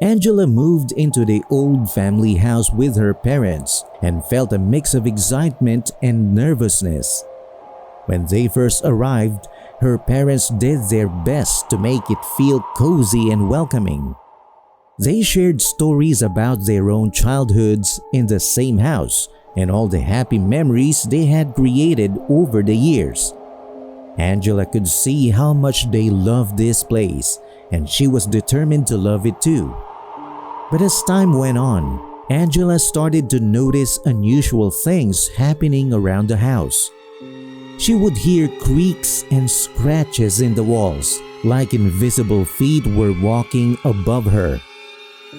Angela moved into the old family house with her parents and felt a mix of excitement and nervousness. When they first arrived, her parents did their best to make it feel cozy and welcoming. They shared stories about their own childhoods in the same house and all the happy memories they had created over the years. Angela could see how much they loved this place, and she was determined to love it too. But as time went on, Angela started to notice unusual things happening around the house. She would hear creaks and scratches in the walls, like invisible feet were walking above her.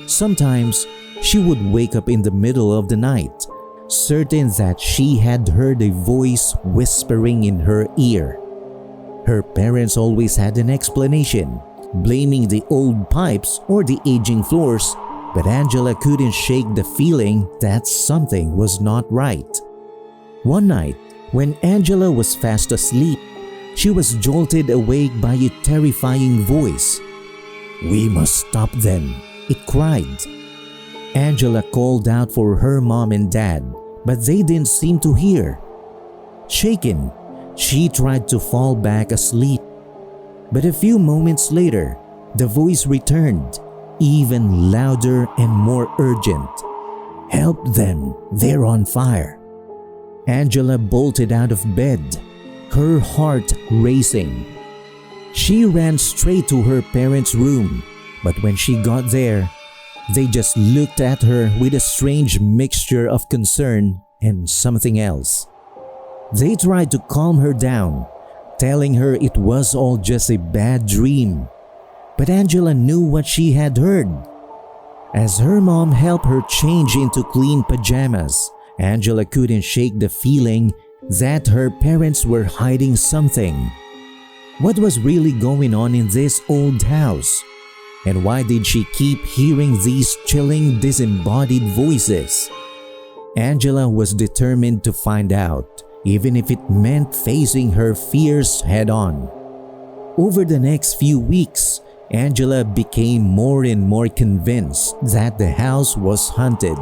Sometimes, she would wake up in the middle of the night, certain that she had heard a voice whispering in her ear. Her parents always had an explanation, blaming the old pipes or the aging floors, but Angela couldn't shake the feeling that something was not right. One night, when Angela was fast asleep, she was jolted awake by a terrifying voice. "We must stop them," it cried. Angela called out for her mom and dad, but they didn't seem to hear. Shaken, she tried to fall back asleep. But a few moments later, the voice returned, even louder and more urgent. "Help them, they're on fire." Angela bolted out of bed, her heart racing. She ran straight to her parents' room, but when she got there, they just looked at her with a strange mixture of concern and something else. They tried to calm her down, telling her it was all just a bad dream. But Angela knew what she had heard. As her mom helped her change into clean pajamas, Angela couldn't shake the feeling that her parents were hiding something. What was really going on in this old house? And why did she keep hearing these chilling, disembodied voices? Angela was determined to find out, even if it meant facing her fears head-on. Over the next few weeks, Angela became more and more convinced that the house was haunted.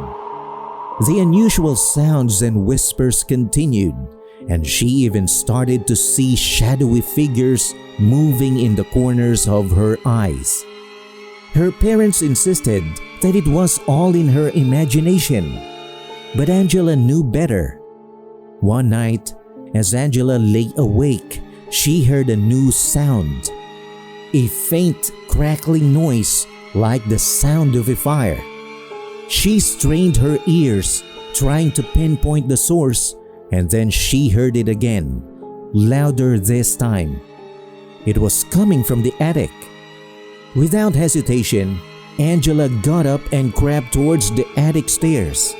The unusual sounds and whispers continued, and she even started to see shadowy figures moving in the corners of her eyes. Her parents insisted that it was all in her imagination, but Angela knew better. One night, as Angela lay awake, she heard a new sound. A faint crackling noise like the sound of a fire. She strained her ears, trying to pinpoint the source, and then she heard it again, louder this time. It was coming from the attic. Without hesitation, Angela got up and crept towards the attic stairs.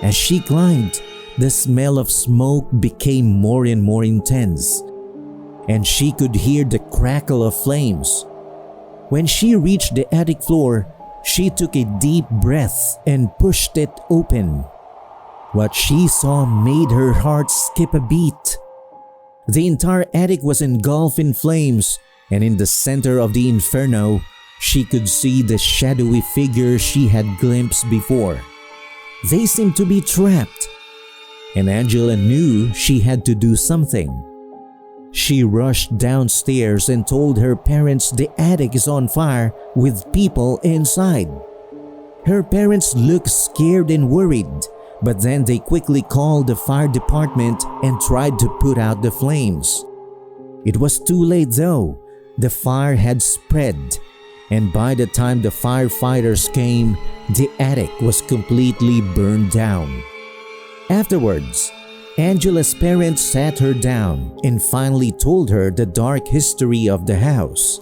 As she climbed, the smell of smoke became more and more intense, and she could hear the crackle of flames. When she reached the attic floor, she took a deep breath and pushed it open. What she saw made her heart skip a beat. The entire attic was engulfed in flames, and in the center of the inferno, she could see the shadowy figure she had glimpsed before. They seemed to be trapped, and Angela knew she had to do something. She rushed downstairs and told her parents the attic is on fire with people inside. Her parents looked scared and worried, but then they quickly called the fire department and tried to put out the flames. It was too late though. The fire had spread, and by the time the firefighters came, the attic was completely burned down. Afterwards, Angela's parents sat her down and finally told her the dark history of the house.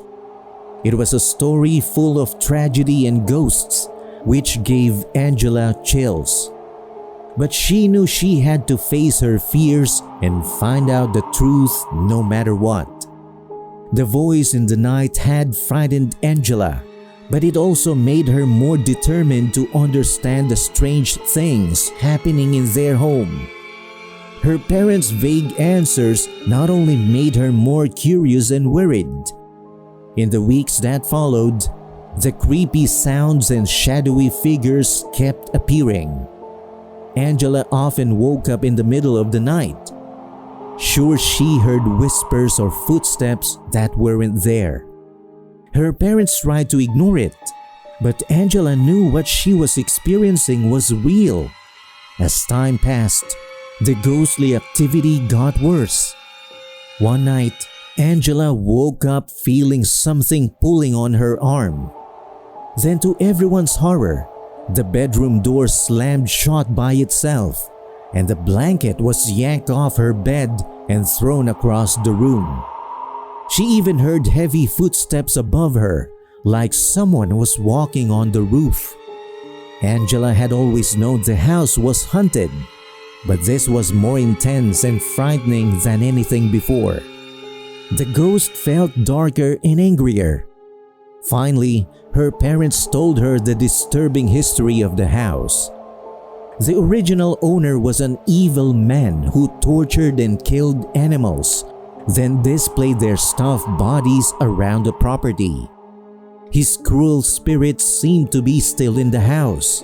It was a story full of tragedy and ghosts, which gave Angela chills. But she knew she had to face her fears and find out the truth no matter what. The voice in the night had frightened Angela, but it also made her more determined to understand the strange things happening in their home. Her parents' vague answers not only made her more curious and worried. In the weeks that followed, The creepy sounds and shadowy figures kept appearing. Angela often woke up in the middle of the night, sure she heard whispers or footsteps that weren't there. Her parents tried to ignore it, but Angela knew what she was experiencing was real. As time passed, the ghostly activity got worse. One night, Angela woke up feeling something pulling on her arm. Then, to everyone's horror, the bedroom door slammed shut by itself, and the blanket was yanked off her bed and thrown across the room. She even heard heavy footsteps above her, like someone was walking on the roof. Angela had always known the house was haunted, but this was more intense and frightening than anything before. The ghost felt darker and angrier. Finally, her parents told her the disturbing history of the house. The original owner was an evil man who tortured and killed animals, then displayed their stuffed bodies around the property. His cruel spirit seemed to be still in the house.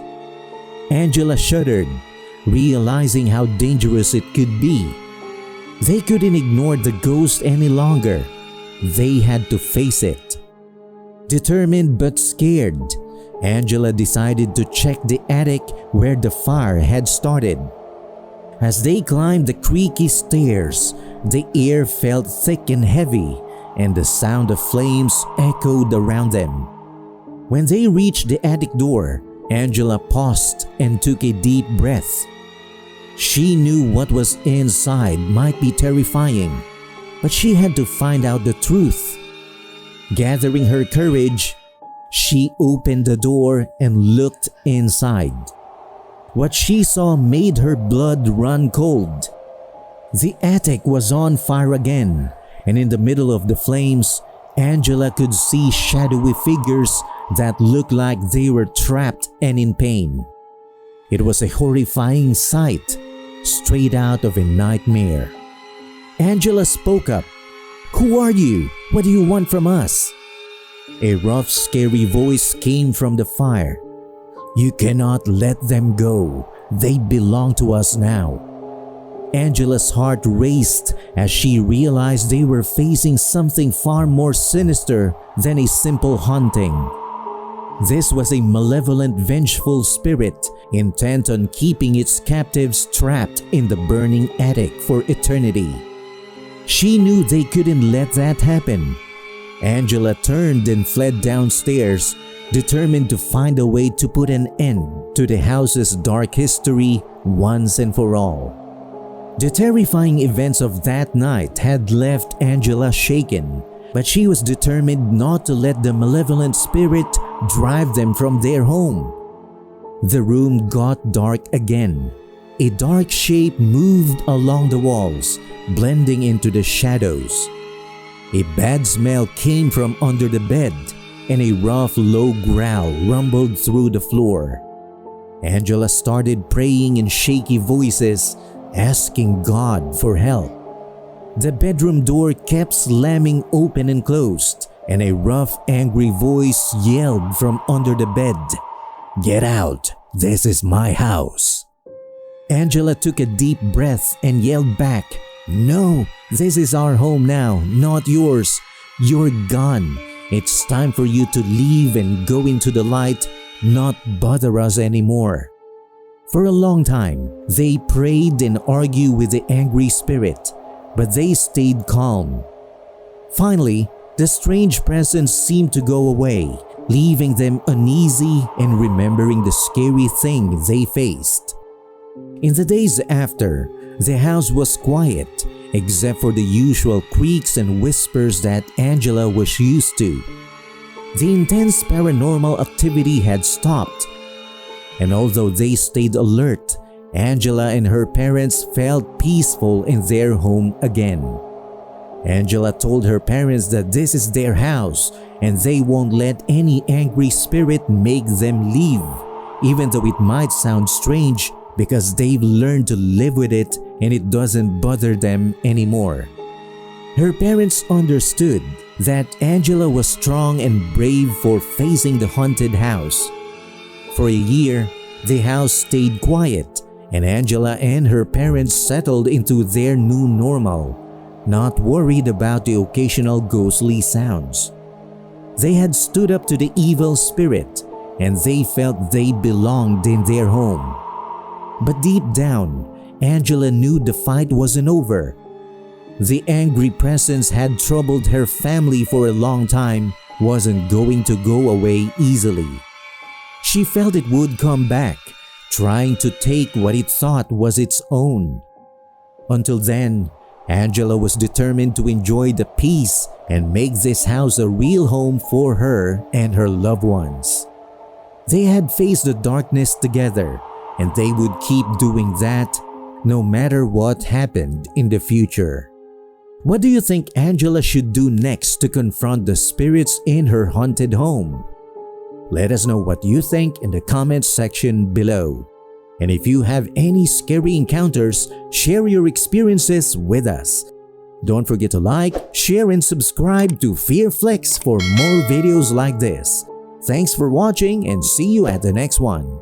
Angela shuddered, realizing how dangerous it could be. They couldn't ignore the ghost any longer. They had to face it. Determined but scared, Angela decided to check the attic where the fire had started. As they climbed the creaky stairs, the air felt thick and heavy, and the sound of flames echoed around them. When they reached the attic door, Angela paused and took a deep breath. She knew what was inside might be terrifying, but she had to find out the truth. Gathering her courage, she opened the door and looked inside. What she saw made her blood run cold. The attic was on fire again, and in the middle of the flames, Angela could see shadowy figures that looked like they were trapped and in pain. It was a horrifying sight, straight out of a nightmare. Angela spoke up. "Who are you? What do you want from us?" A rough, scary voice came from the fire. "You cannot let them go. They belong to us now." Angela's heart raced as she realized they were facing something far more sinister than a simple haunting. This was a malevolent, vengeful spirit intent on keeping its captives trapped in the burning attic for eternity. She knew they couldn't let that happen. Angela turned and fled downstairs, determined to find a way to put an end to the house's dark history once and for all. The terrifying events of that night had left Angela shaken, but she was determined not to let the malevolent spirit drive them from their home. The room got dark again. A dark shape moved along the walls, blending into the shadows. A bad smell came from under the bed, and a rough, low growl rumbled through the floor. Angela started praying in shaky voices, asking God for help. The bedroom door kept slamming open and closed, and a rough, angry voice yelled from under the bed, "Get out! This is my house!" Angela took a deep breath and yelled back, "No, this is our home now, not yours. You're gone. It's time for you to leave and go into the light, not bother us anymore." For a long time, they prayed and argued with the angry spirit, but they stayed calm. Finally, the strange presence seemed to go away, leaving them uneasy and remembering the scary thing they faced. In the days after, the house was quiet, except for the usual creaks and whispers that Angela was used to. The intense paranormal activity had stopped, and although they stayed alert, Angela and her parents felt peaceful in their home again. Angela told her parents that this is their house and they won't let any angry spirit make them leave, even though it might sound strange because they've learned to live with it and it doesn't bother them anymore. Her parents understood that Angela was strong and brave for facing the haunted house. For a year, the house stayed quiet and Angela and her parents settled into their new normal, not worried about the occasional ghostly sounds. They had stood up to the evil spirit and they felt they belonged in their home. But deep down, Angela knew the fight wasn't over. The angry presence had troubled her family for a long time, wasn't going to go away easily. She felt it would come back, trying to take what it thought was its own. Until then, Angela was determined to enjoy the peace and make this house a real home for her and her loved ones. They had faced the darkness together, and they would keep doing that no matter what happened in the future. What do you think Angela should do next to confront the spirits in her haunted home? Let us know what you think in the comments section below. And if you have any scary encounters, share your experiences with us. Don't forget to like, share, and subscribe to FearFlix for more videos like this. Thanks for watching and see you at the next one.